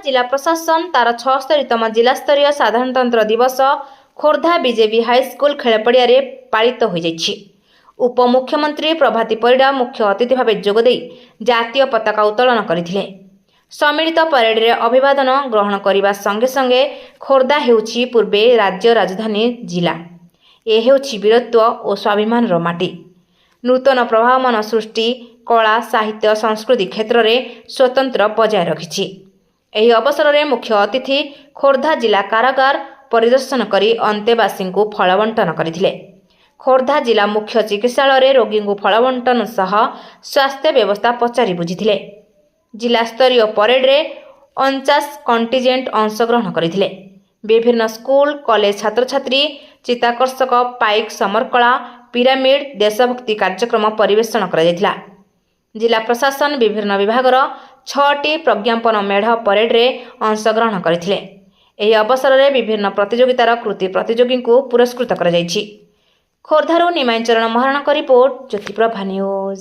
जिला प्रशासन तार 76तम जिलास्तरीय साधारणतंत्र दिवस खोर्धा बीजेपी हाईस्कूल खेलपड़िया पालित हो जाइछि। उपमुख्यमंत्री प्रभाती परिड़ा मुख्य अतिथि भाव जोगदे जातीय पताका उत्तोलन करथिले। सम्मिलित परेड रे अभिवादन ग्रहण करने संगे संगे खोर्धा हेउछि पूर्वे राज्य राजधानी जिला। ए हेउछि वीरत्व और स्वाभिमान माटी। नूतन प्रभावमान सृष्टि कला साहित्य संस्कृति क्षेत्र में स्वतंत्र बजाय रखिछि। एही अवसर में मुख्य अतिथि खोर्धा जिला कारागार परिदर्शन करी अंतेवासी को फल बंटन करथिले। खोर्धा जिला मुख्य चिकित्सालय रोगी को फल बंटन सह स्वास्थ्य व्यवस्था पचारि बुझिथिले। जिला स्तरीय परेड रे 49 कंटिजेंट अंशग्रहण करथिले। विभिन्न स्कूल कॉलेज छात्र छात्री चित्ताकर्षक पाइक समरकला पिरामिड देशभक्ति कार्यक्रम परिवेषण करा। जिला प्रशासन विभिन्न विभागर 6टी प्रज्ञापन मेढ़ परेड रे अंशग्रहण करथिले। एही अवसर में विभिन्न प्रतियोगितार कृति प्रतियोगी को पुरस्कृत करा जायछि। खोर्धारू निमांचरण महाराणा रिपोर्ट ज्योतिप्रभा न्यूज।